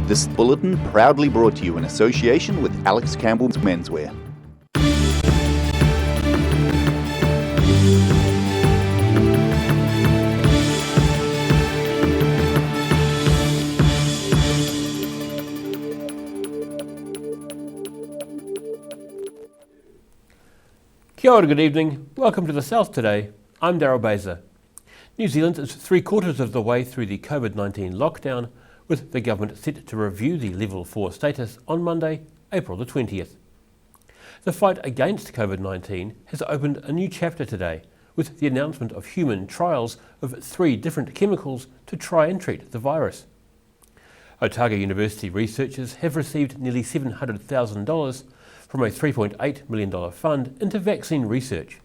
This bulletin proudly brought to you in association with Alex Campbell's Menswear. Kia ora, good evening. Welcome to the South today. I'm Daryl Baser. New Zealand is 3/4 of the way through the COVID-19 lockdown, with the government set to review the Level 4 status on Monday, April the 20th. The fight against COVID-19 has opened a new chapter today, with the announcement of human trials of 3 different chemicals to try and treat the virus. Otago University researchers have received nearly $700,000 from a $3.8 million fund into vaccine research.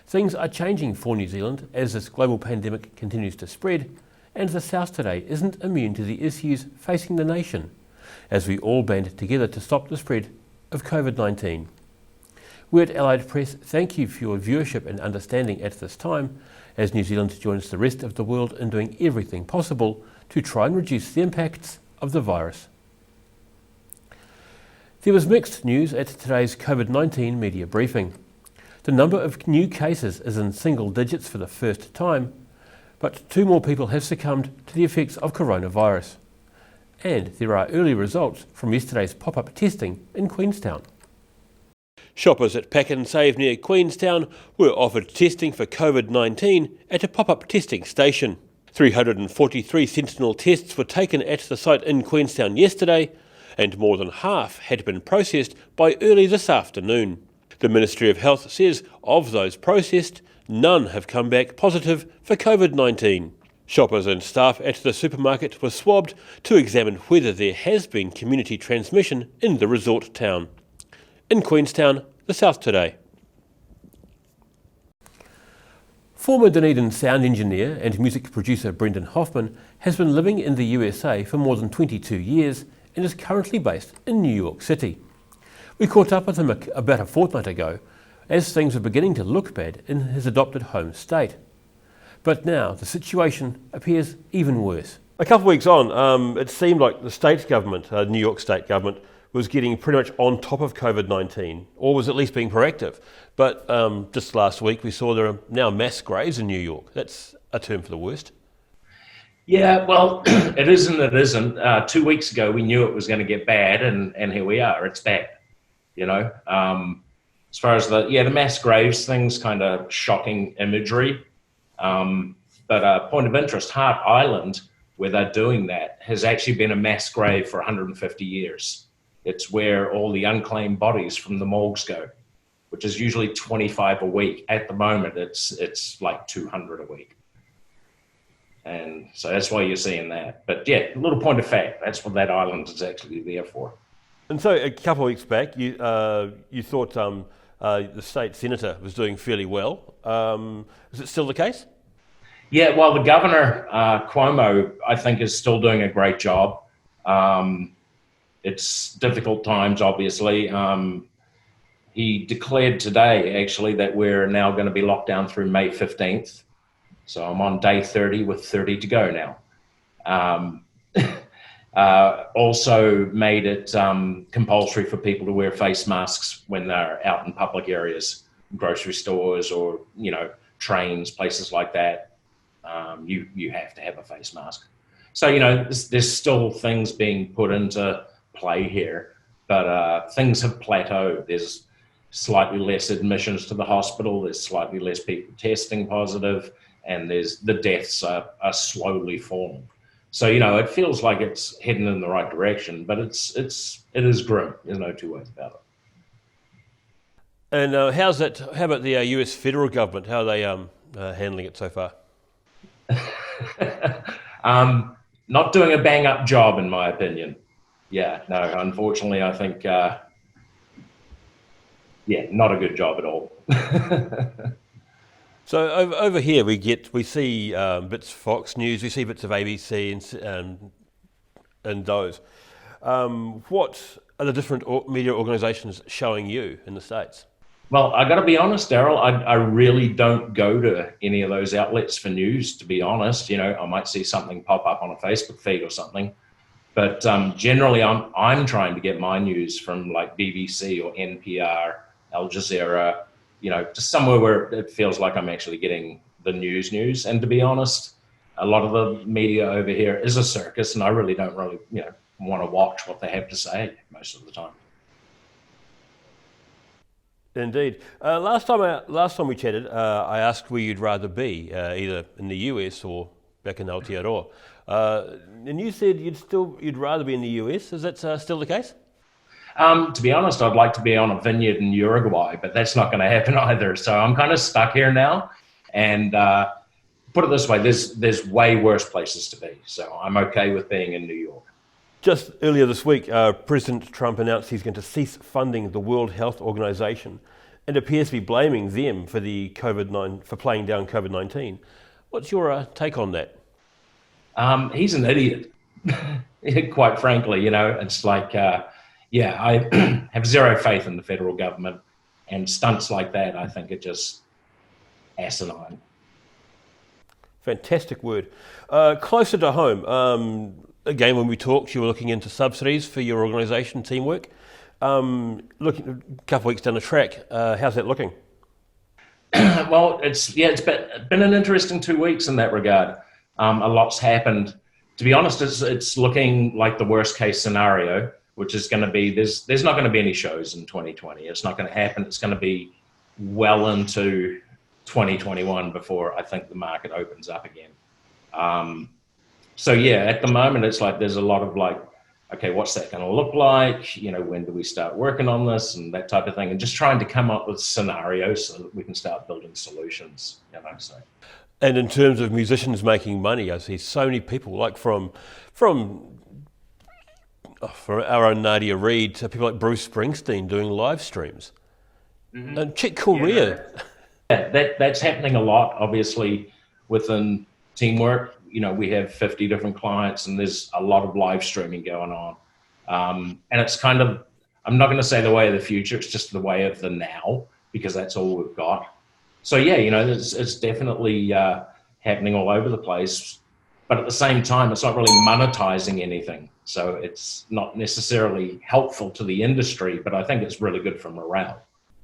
Things are changing for New Zealand as this global pandemic continues to spread, and the South today isn't immune to the issues facing the nation, as we all band together to stop the spread of COVID-19. We at Allied Press thank you for your viewership and understanding at this time, as New Zealand joins the rest of the world in doing everything possible to try and reduce the impacts of the virus. There was mixed news at today's COVID-19 media briefing. The number of new cases is in single digits for the first time, but 2 more people have succumbed to the effects of coronavirus. And there are early results from yesterday's pop-up testing in Queenstown. Shoppers at Pack and Save near Queenstown were offered testing for COVID-19 at a pop-up testing station. 343 sentinel tests were taken at the site in Queenstown yesterday, and more than half had been processed by early this afternoon. The Ministry of Health says of those processed, none have come back positive for COVID-19. Shoppers and staff at the supermarket were swabbed to examine whether there has been community transmission in the resort town. In Queenstown, the South today. Former Dunedin sound engineer and music producer Brendan Hoffman has been living in the USA for more than 22 years and is currently based in New York City. We caught up with him about a fortnight ago as things were beginning to look bad in his adopted home state. But now the situation appears even worse. A couple of weeks on, it seemed like the state government, New York state government, was getting pretty much on top of COVID-19, or was at least being proactive. But just last week we saw there are now mass graves in New York. That's a term for the worst. Yeah, well, it is and it isn't. 2 weeks ago, we knew it was going to get bad, and here we are. It's bad, you know. As far as the mass graves thing's kind of shocking imagery. But point of interest, Hart Island, where they're doing that, has actually been a mass grave for 150 years. It's where all the unclaimed bodies from the morgues go, which is usually 25 a week. At the moment, it's like 200 a week. And so that's why you're seeing that. But yeah, a little point of fact, that's what that island is actually there for. And so a couple of weeks back, you thought the state senator was doing fairly well. Is it still the case? Yeah, well, the governor, Cuomo, I think is still doing a great job. It's difficult times, obviously. He declared today, actually, that we're now going to be locked down through May 15th. So I'm on day 30 with 30 to go now. Also made it compulsory for people to wear face masks when they're out in public areas, grocery stores or, trains, places like that. You have to have a face mask. So, there's still things being put into play here, but things have plateaued. There's slightly less admissions to the hospital. There's slightly less people testing positive. And the deaths are slowly falling. So, it feels like it's heading in the right direction, but it is grim. There's no 2 ways about it. And how about the US federal government? How are they handling it so far? Not doing a bang up job, in my opinion. Yeah, no, unfortunately, I think, not a good job at all. So over here we see bits of Fox News, we see bits of ABC and those. What are the different media organisations showing you in the States? Well, I got to be honest, Daryl, I really don't go to any of those outlets for news, to be honest. I might see something pop up on a Facebook feed or something, But generally, I'm trying to get my news from like BBC or NPR, Al Jazeera, just somewhere where it feels like I'm actually getting the news. And to be honest, a lot of the media over here is a circus, and I really don't want to watch what they have to say most of the time. Indeed. Last time we chatted, I asked where you'd rather be, either in the US or back in Aotearoa. And you said you'd rather be in the US. Is that still the case? To be honest, I'd like to be on a vineyard in Uruguay, but that's not going to happen either. So I'm kind of stuck here now. And put it this way, there's way worse places to be. So I'm okay with being in New York. Just earlier this week, President Trump announced he's going to cease funding the World Health Organization and appears to be blaming them for for playing down COVID-19. What's your take on that? He's an idiot, quite frankly. It's like, I have zero faith in the federal government, and stunts like that, I think, are just asinine. Fantastic word. Closer to home, again, when we talked, you were looking into subsidies for your organisation, Teamwork. Looking a couple of weeks down the track, how's that looking? Well, it's been an interesting 2 weeks in that regard. A lot's happened. To be honest, it's looking like the worst case scenario, which is going to be there's not going to be any shows in 2020. It's not going to happen. It's going to be well into 2021 before I think the market opens up again. So at the moment it's like there's a lot of like, okay, what's that going to look like? When do we start working on this and that type of thing, and just trying to come up with scenarios so that we can start building solutions. So. And in terms of musicians making money, I see so many people, like from our own Nadia Reid to people like Bruce Springsteen doing live streams. Mm-hmm. And Chick Corea. That's happening a lot, obviously, within Teamwork. We have 50 different clients, and there's a lot of live streaming going on. And it's kind of, I'm not going to say the way of the future, it's just the way of the now, because that's all we've got. So it's definitely happening all over the place, but at the same time, it's not really monetizing anything. So it's not necessarily helpful to the industry, but I think it's really good for morale.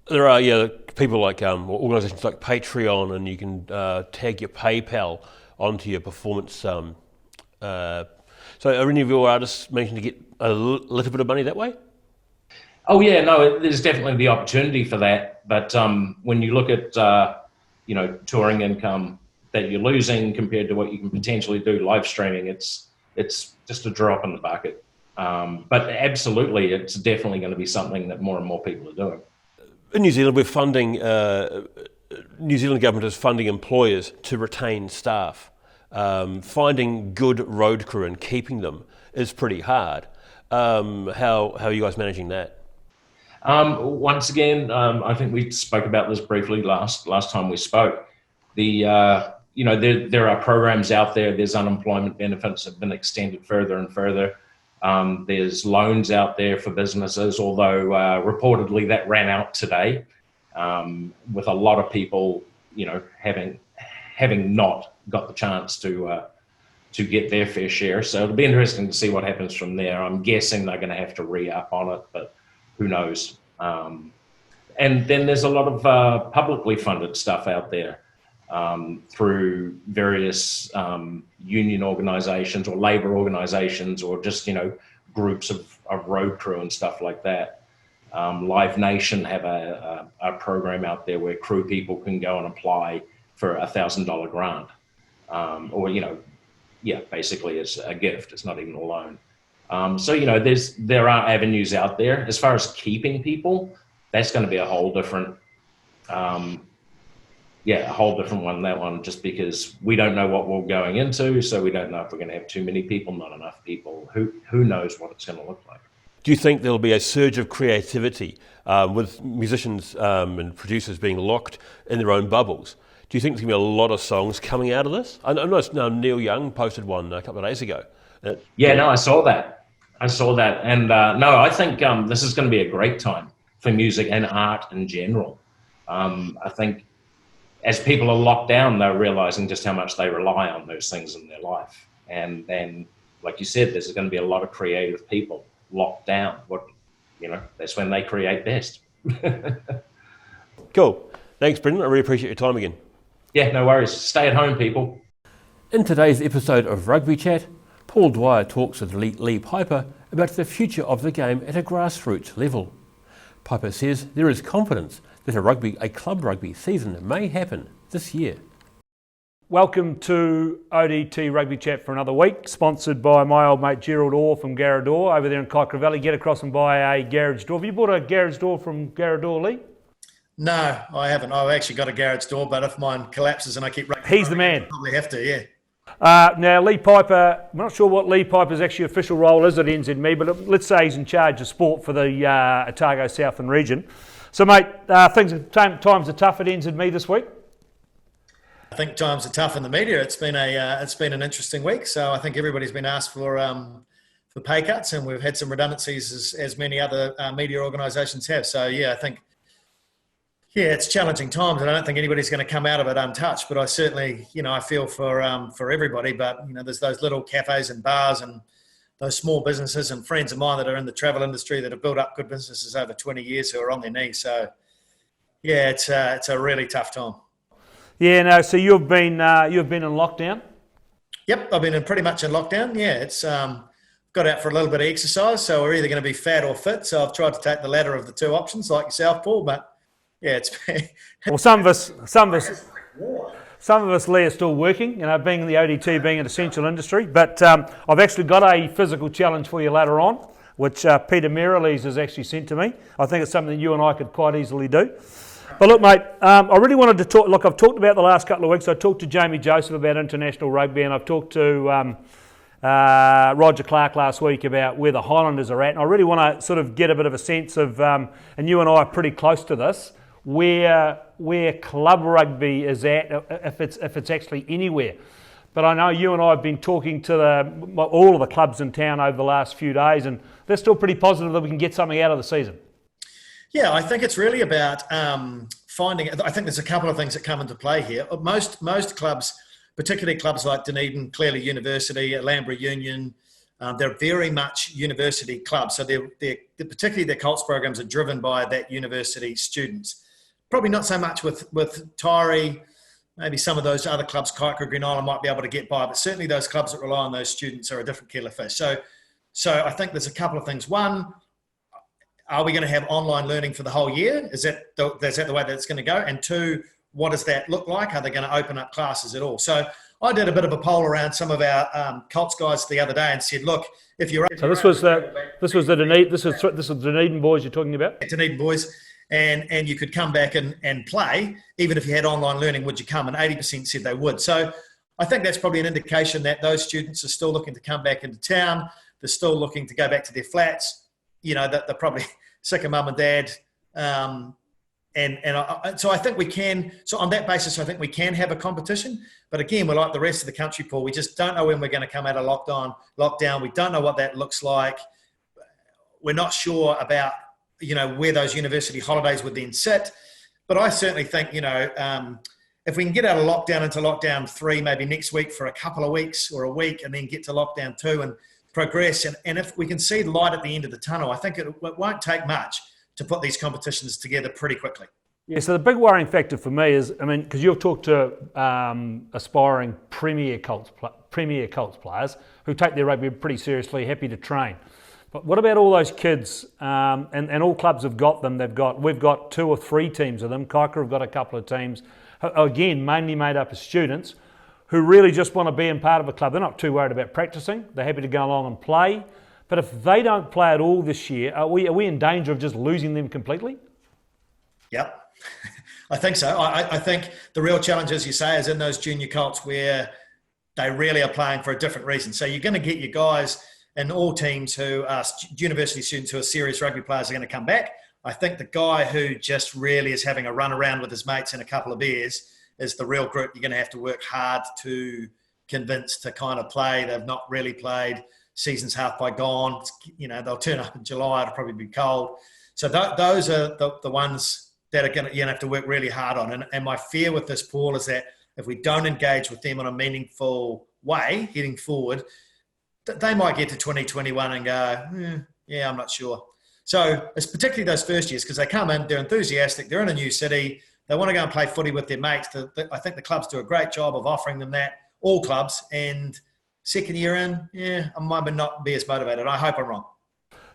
There are people like organisations like Patreon, and you can tag your PayPal onto your performance. So are any of your artists managing to get a little bit of money that way? Oh yeah, no, there's definitely the opportunity for that. But when you look at touring income that you're losing compared to what you can potentially do live streaming, it's just a drop in the bucket. But absolutely, it's definitely going to be something that more and more people are doing. In New Zealand, we're funding. New Zealand government is funding employers to retain staff. Finding good road crew and keeping them is pretty hard. How are you guys managing that? Once again, I think we spoke about this briefly last time we spoke. There are programs out there. There's unemployment benefits that have been extended further and further. There's loans out there for businesses, although reportedly that ran out today, with a lot of people, having not got the chance to get their fair share. So it'll be interesting to see what happens from there. I'm guessing they're going to have to re-up on it, but who knows? And then there's a lot of publicly funded stuff out there through various union organizations or labor organizations, or just, groups of road crew and stuff like that. Live Nation have a program out there where crew people can go and apply for $1,000 grant. Basically it's a gift. It's not even a loan. There are avenues out there. As far as keeping people, that's going to be a whole different, one, that one, just because we don't know what we're going into. So we don't know if we're going to have too many people, not enough people. Who knows what it's going to look like. Do you think there'll be a surge of creativity with musicians and producers being locked in their own bubbles? Do you think there's going to be a lot of songs coming out of this? I know Neil Young posted one a couple of days ago. I saw that. And I think this is going to be a great time for music and art in general. I think as people are locked down, they're realizing just how much they rely on those things in their life. And then, like you said, there's going to be a lot of creative people locked down. That's when they create best. Cool. Thanks, Brendan. I really appreciate your time again. Yeah, no worries. Stay at home, people. In today's episode of Rugby Chat, Paul Dwyer talks with Lee Piper about the future of the game at a grassroots level. Piper says there is confidence that a club rugby season may happen this year. Welcome to ODT Rugby Chat for another week, sponsored by my old mate Gerald Orr from Garrador over there in Kaikoura Valley. Get across and buy a garage door. Have you bought a garage door from Garrador, Lee? No, I haven't. I've actually got a garage door, but if mine collapses and I keep running, he's the man. I probably have to, yeah. Now, Lee Piper, I'm not sure what Lee Piper's actually official role is at NZME, but let's say he's in charge of sport for the Otago Southern region. So, mate, times are tough at NZME this week. I think times are tough in the media. It's been an interesting week. So I think everybody's been asked for pay cuts, and we've had some redundancies as many other media organisations have. So yeah, I think it's challenging times, and I don't think anybody's going to come out of it untouched. But I certainly, I feel for everybody. But there's those little cafes and bars and those small businesses and friends of mine that are in the travel industry that have built up good businesses over 20 years who are on their knees. So yeah, it's a really tough time. Yeah, no. So you've been in lockdown. Yep, I've been pretty much in lockdown. Yeah, it's got out for a little bit of exercise. So we're either going to be fat or fit. So I've tried to take the latter of the two options, like yourself, Paul. But yeah, it's been. Well, some of us, Lee, are still working. Being in the ODT, being an essential industry. But I've actually got a physical challenge for you later on, which Peter Merrilees has actually sent to me. I think it's something that you and I could quite easily do. But look, mate, I really wanted to talk. Look, I've talked about the last couple of weeks. I talked to Jamie Joseph about international rugby, and I've talked to Roger Clark last week about where the Highlanders are at. And I really want to sort of get a bit of a sense of, and you and I are pretty close to this, where club rugby is at, if it's actually anywhere. But I know you and I have been talking to all of the clubs in town over the last few days, and they're still pretty positive that we can get something out of the season. Yeah, I think it's really about finding. I think there's a couple of things that come into play here. Most clubs, particularly clubs like Dunedin, clearly University, Alhambra Union, they're very much university clubs. So they're particularly their Colts programs are driven by that university students. Probably not so much with Tyree. Maybe some of those other clubs, Kaikoura, Green Island, might be able to get by, but certainly those clubs that rely on those students are a different kettle of fish. So I think there's a couple of things. One, are we going to have online learning for the whole year? Is that the way that it's going to go? And two, what does that look like? Are they going to open up classes at all? So I did a bit of a poll around some of our Colts guys the other day and said, look, if you're so this was the Dunedin boys you're talking about. Dunedin boys, and you could come back and play even if you had online learning. Would you come? And 80% said they would. So I think that's probably an indication that those students are still looking to come back into town. They're still looking to go back to their flats. That they're probably sick of mum and dad. So I think we can, so on that basis, I think we can have a competition. But again, we're like the rest of the country, Paul. We just don't know when we're going to come out of lockdown. We don't know what that looks like. We're not sure about, where those university holidays would then sit. But I certainly think, if we can get out of lockdown into lockdown 3, maybe next week for a couple of weeks or a week, and then get to lockdown 2 and progress, and if we can see the light at the end of the tunnel, I think it won't take much to put these competitions together pretty quickly. Yeah, so the big worrying factor for me is, because you've talked to aspiring Premier Colts players who take their rugby pretty seriously, happy to train. But what about all those kids, and all clubs have got them, we've got 2 or 3 teams of them, Kaikoura have got a couple of teams, again, mainly made up of students, who really just want to be in part of a club. They're not too worried about practicing. They're happy to go along and play. But if they don't play at all this year, are we in danger of just losing them completely? Yep, I think so. I think the real challenge, as you say, is in those junior Colts where they really are playing for a different reason. So you're going to get your guys in all teams who are university students who are serious rugby players are going to come back. I think the guy who just really is having a run around with his mates and a couple of beers is the real group you're going to have to work hard to convince to kind of play. They've not really played. Season's half by gone. They'll turn up in July. It'll probably be cold. So those are the ones that are going to have to work really hard on. And my fear with this, Paul, is that if we don't engage with them in a meaningful way heading forward, they might get to 2021 and go, yeah, I'm not sure. So it's particularly those first years because they come in, they're enthusiastic, they're in a new city, they want to go and play footy with their mates. I think the clubs do a great job of offering them that, all clubs. And second year in, yeah, I might not be as motivated. I hope I'm wrong.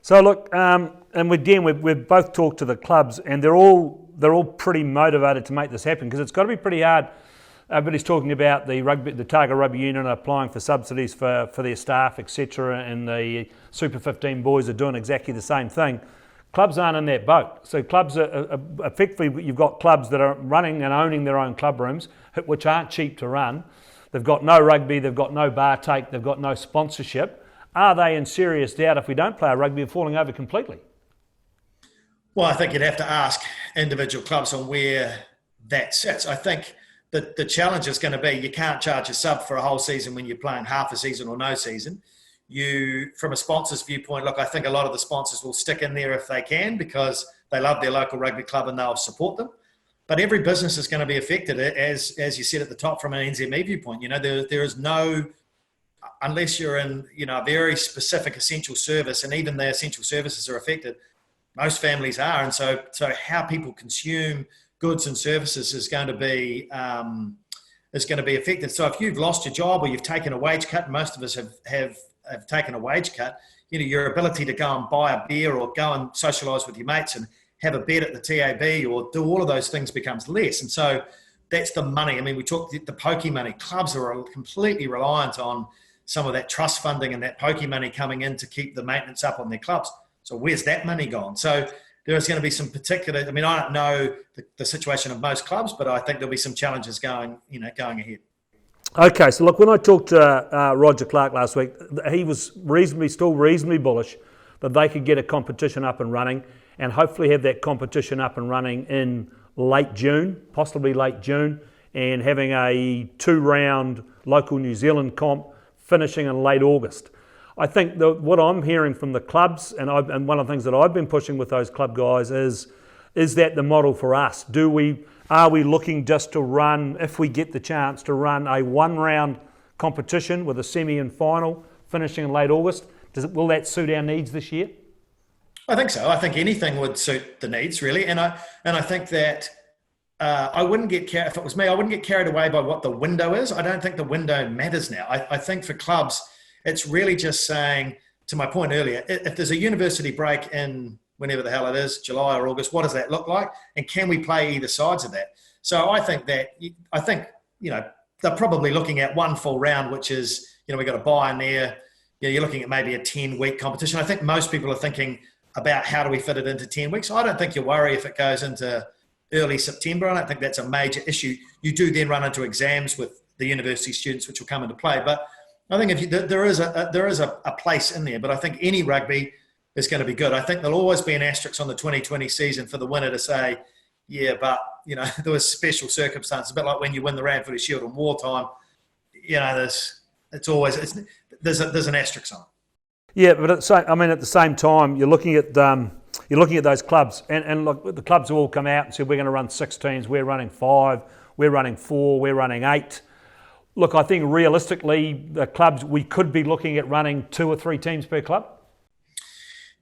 So look, and we've both talked to the clubs, and they're all pretty motivated to make this happen because it's got to be pretty hard. Everybody's talking about the Targa Rugby Union applying for subsidies for their staff, etc., and the Super 15 boys are doing exactly the same thing. Clubs aren't in that boat. So clubs are effectively, you've got clubs that are running and owning their own club rooms, which aren't cheap to run. They've got no rugby, they've got no bar take, they've got no sponsorship. Are they in serious doubt if we don't play our rugby of falling over completely? Well, I think you'd have to ask individual clubs on where that sits. I think that the challenge is going to be you can't charge a sub for a whole season when you're playing half a season or no season. From a sponsor's viewpoint, look, I think a lot of the sponsors will stick in there if they can because they love their local rugby club and they'll support them. But every business is going to be affected, as you said at the top, from an NZME viewpoint. There is no, unless you're in a very specific essential service, and even the essential services are affected. Most families are, and so how people consume goods and services is going to be affected. So if you've lost your job or you've taken a wage cut, most of us have taken a wage cut, your ability to go and buy a beer or go and socialise with your mates and have a bet at the TAB or do all of those things becomes less. And so that's the money. I mean, we talked the pokey money. Clubs are completely reliant on some of that trust funding and that pokey money coming in to keep the maintenance up on their clubs. So where's that money gone? So there's going to be some particular, I mean, I don't know the situation of most clubs, but I think there'll be some challenges going ahead. Okay, so look, when I talked to Roger Clark last week, he was still reasonably bullish that they could get a competition up and running and hopefully have that competition up and running in late June, possibly late June, and having a 2-round local New Zealand comp finishing in late August. I think what I'm hearing from the clubs, and one of the things that I've been pushing with those club guys is that the model for us? Are we looking just to run, if we get the chance, to run a 1-round competition with a semi and final finishing in late August? Will that suit our needs this year? I think so. I think anything would suit the needs, really. And I think that I wouldn't get if it was me, I wouldn't get carried away by what the window is. I don't think the window matters now. I think for clubs, it's really just saying, to my point earlier, if there's a university break in whenever the hell it is, July or August, what does that look like? And can we play either sides of that? So I think they're probably looking at one full round, which is, we've got a bye in there. You're looking at maybe a 10-week competition. I think most people are thinking about how do we fit it into 10 weeks. I don't think you worry if it goes into early September. I don't think that's a major issue. You do then run into exams with the university students, which will come into play. But I think there is a place in there. But I think any rugby is going to be good. I think there'll always be an asterisk on the 2020 season for the winner to say, yeah, but there was special circumstances. A bit like when you win the Ranfurly Shield in wartime. There's an asterisk on it. Yeah, but at the same time, you're looking at those clubs, and look, the clubs have all come out and said we're going to run 16s, we're running 5, we're running 4, we're running 8. Look, I think realistically, the clubs, we could be looking at running 2 or 3 teams per club.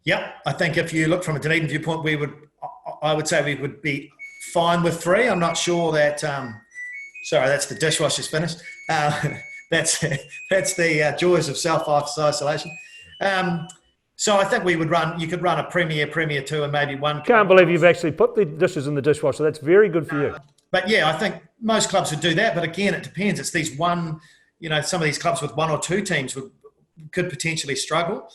Yep, I think if you look from a Dunedin viewpoint, I would say we would be fine with 3. I'm not sure that. Sorry, that's the dishwasher's finished. That's the joys of self-isolation. So I think we would run. You could run a Premier 2, and maybe one. Can't believe you've actually put the dishes in the dishwasher. That's very good for you. But yeah, I think most clubs would do that. But again, it depends. It's these some of these clubs with 1 or 2 teams could potentially struggle.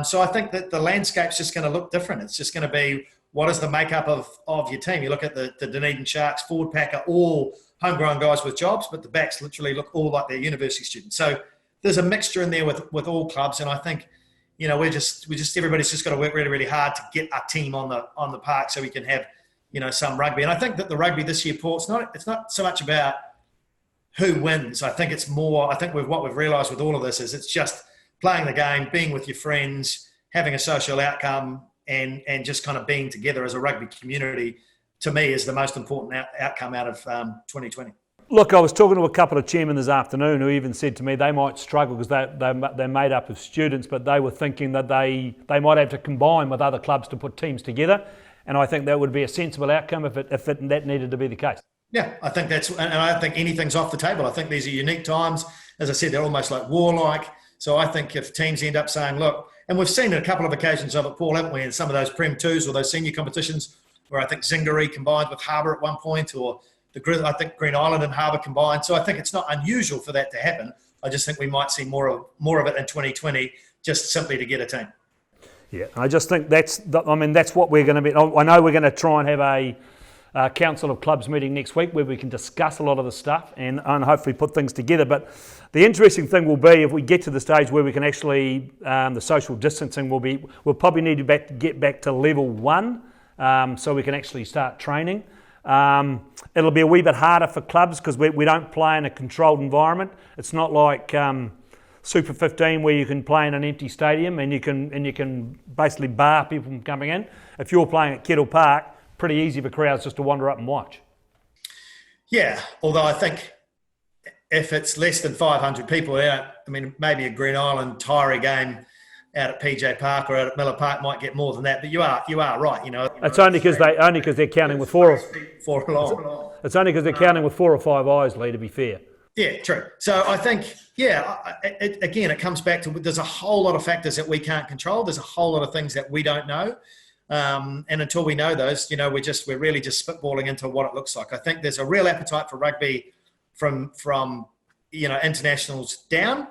So I think that the landscape's just going to look different. It's just going to be what is the makeup of your team. You look at the Dunedin Sharks forward pack are all homegrown guys with jobs, but the backs literally look all like they're university students. So there's a mixture in there with all clubs, and I think everybody's just got to work really, really hard to get our team on the park so we can have some rugby. And I think that the rugby this year, Paul, it's not so much about who wins. I think it's more. I think what we've realised with all of this is it's just playing the game, being with your friends, having a social outcome, and just kind of being together as a rugby community. To me, is the most important outcome out of 2020. Look, I was talking to a couple of chairmen this afternoon who even said to me they might struggle because they're made up of students, but they were thinking that they might have to combine with other clubs to put teams together. And I think that would be a sensible outcome if that needed to be the case. Yeah, I think and I don't think anything's off the table. I think these are unique times. As I said, they're almost like warlike. So I think if teams end up saying, look, and we've seen a couple of occasions of it, Paul, haven't we, in some of those Prem 2s or those senior competitions where I think Zingaree combined with Harbour at one point, or I think Green Island and Harbour combined. So I think it's not unusual for that to happen. I just think we might see more of it in 2020, just simply to get a team. Yeah, I just think that's what we're going to be. I know we're going to try and have a Council of Clubs meeting next week where we can discuss a lot of the stuff and hopefully put things together. But the interesting thing will be if we get to the stage where we can actually, the social distancing we'll probably need to get back to level 1 so we can actually start training. It'll be a wee bit harder for clubs because we don't play in a controlled environment. It's not like Super 15 where you can play in an empty stadium and you can basically bar people from coming in. If you're playing at Kettle Park, pretty easy for crowds just to wander up and watch. Yeah, although I think if it's less than 500 people, maybe a Green Island Tyree game out at PJ Park or out at Miller Park might get more than that. But you are right. It's only because they're counting with four. It's only because they're counting with 4 or 5 eyes, Lee. To be fair. Yeah, true. So I think, it comes back to there's a whole lot of factors that we can't control. There's a whole lot of things that we don't know. And until we know those, we're really just spitballing into what it looks like. I think there's a real appetite for rugby from internationals down.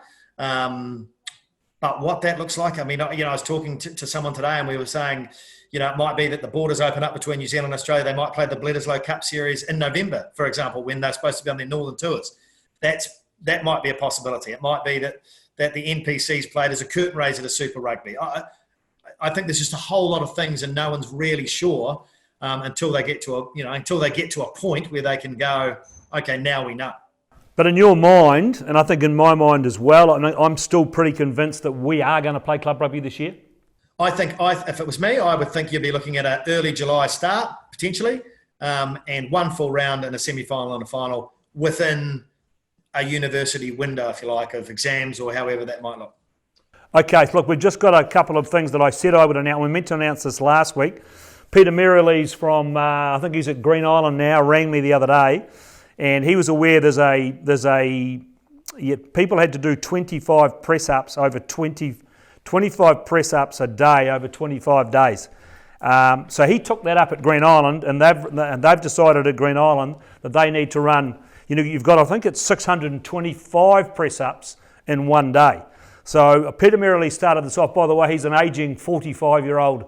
But what that looks like, I was talking to someone today and we were saying, it might be that the borders open up between New Zealand and Australia. They might play the Bledisloe Cup Series in November, for example, when they're supposed to be on their northern tours. That might be a possibility. It might be that the NPC's played as a curtain raiser to Super Rugby. I think there's just a whole lot of things, and no one's really sure until they get to a point where they can go, okay, now we know. But in your mind, and I think in my mind as well, I'm still pretty convinced that we are going to play club rugby this year. I think if it was me, I would think you'd be looking at an early July start potentially, and one full round and a semi-final and a final within a university window, if you like, of exams or however that might look. Okay, look, we've just got a couple of things that I said I would announce. We meant to announce this last week. Peter Merrilees from, I think he's at Green Island now, rang me the other day, and he was aware people had to do 25 press-ups over 25 press-ups a day over 25 days. So he took that up at Green Island, and they've decided at Green Island that they need to run, you've got, I think it's 625 press-ups in one day. So Peter Merrilees started this off. By the way, he's an ageing 45-year-old,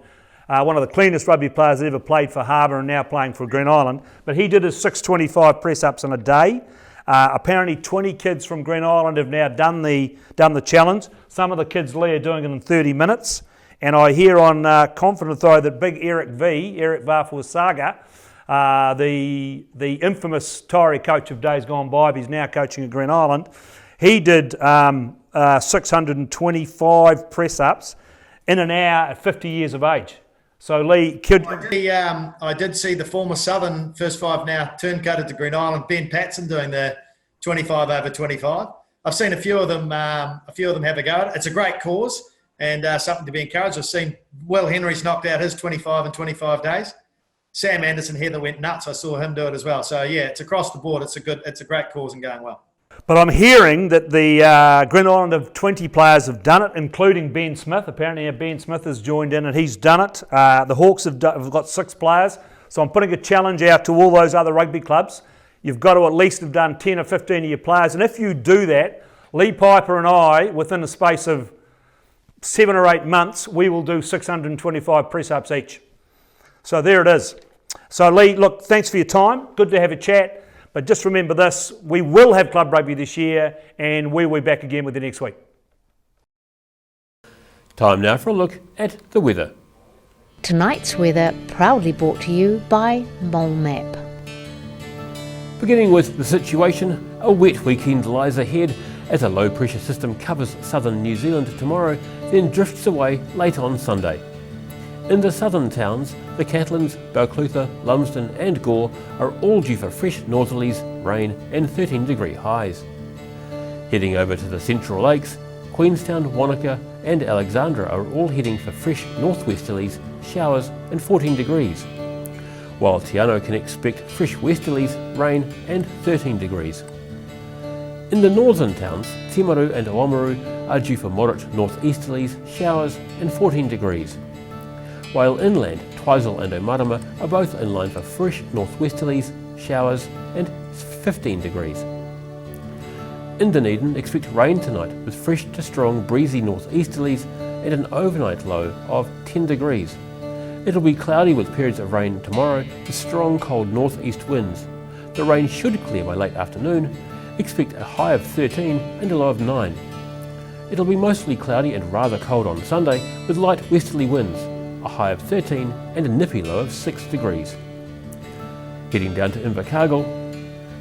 one of the cleanest rugby players that ever played for Harbour and now playing for Green Island. But he did his 625 press-ups in a day. Apparently 20 kids from Green Island have now done the challenge. Some of the kids, Lee, are doing it in 30 minutes. And I hear on Confident Throw that big Eric Vafuasaga, the infamous Tyree coach of days gone by, but he's now coaching at Green Island, he did 625 press-ups in an hour at 50 years of age. So Lee, I did see the former Southern first five now turn-cutted to Green Island, Ben Patson doing the 25 over 25. I've seen a few of them have a go at it. It's a great cause and something to be encouraged. I've seen Will Henry's knocked out his 25 in 25 days. Sam Anderson here that went nuts. I saw him do it as well. So yeah, it's across the board. It's a great cause and going well. But I'm hearing that the Green Island of 20 players have done it, including Ben Smith. Apparently Ben Smith has joined in and he's done it. The Hawks have got 6 players. So I'm putting a challenge out to all those other rugby clubs. You've got to at least have done 10 or 15 of your players. And if you do that, Lee Piper and I, within the space of 7 or 8 months, we will do 625 press-ups each. So there it is. So Lee, look, thanks for your time. Good to have a chat. But just remember this, we will have club rugby this year and we'll be back again with you next week. Time now for a look at the weather. Tonight's weather proudly brought to you by Mole Map. Beginning with the situation, a wet weekend lies ahead as a low pressure system covers southern New Zealand tomorrow, then drifts away late on Sunday. In the southern towns, the Catlins, Balclutha, Lumsden and Gore are all due for fresh northerlies, rain and 13-degree highs. Heading over to the Central Lakes, Queenstown, Wanaka and Alexandra are all heading for fresh northwesterlies, showers and 14 degrees, while Te Anau can expect fresh westerlies, rain and 13 degrees. In the northern towns, Timaru and Oamaru are due for moderate northeasterlies, showers and 14 degrees, while inland, Twizel and Omarama are both in line for fresh northwesterlies, showers and 15 degrees. In Dunedin, expect rain tonight with fresh to strong breezy northeasterlies and an overnight low of 10 degrees. It'll be cloudy with periods of rain tomorrow with strong cold northeast winds. The rain should clear by late afternoon. Expect a high of 13 and a low of 9. It'll be mostly cloudy and rather cold on Sunday with light westerly winds, a high of 13 and a nippy low of 6 degrees. Heading down to Invercargill,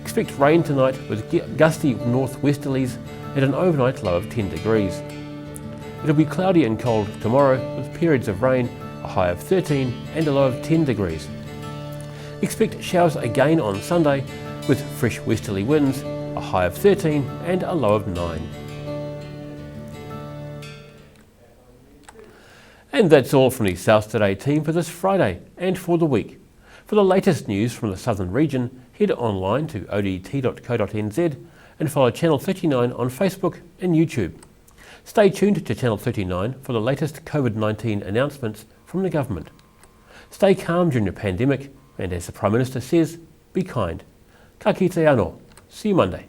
expect rain tonight with gusty northwesterlies and an overnight low of 10 degrees. It'll be cloudy and cold tomorrow with periods of rain, a high of 13 and a low of 10 degrees. Expect showers again on Sunday with fresh westerly winds, a high of 13 and a low of 9. And that's all from the South Today team for this Friday and for the week. For the latest news from the southern region, head online to odt.co.nz and follow Channel 39 on Facebook and YouTube. Stay tuned to Channel 39 for the latest COVID-19 announcements from the government. Stay calm during the pandemic and, as the Prime Minister says, be kind. Ka kite anō. See you Monday.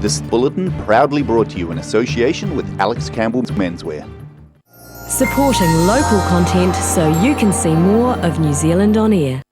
This bulletin proudly brought to you in association with Alex Campbell's Menswear. Supporting local content so you can see more of New Zealand on air.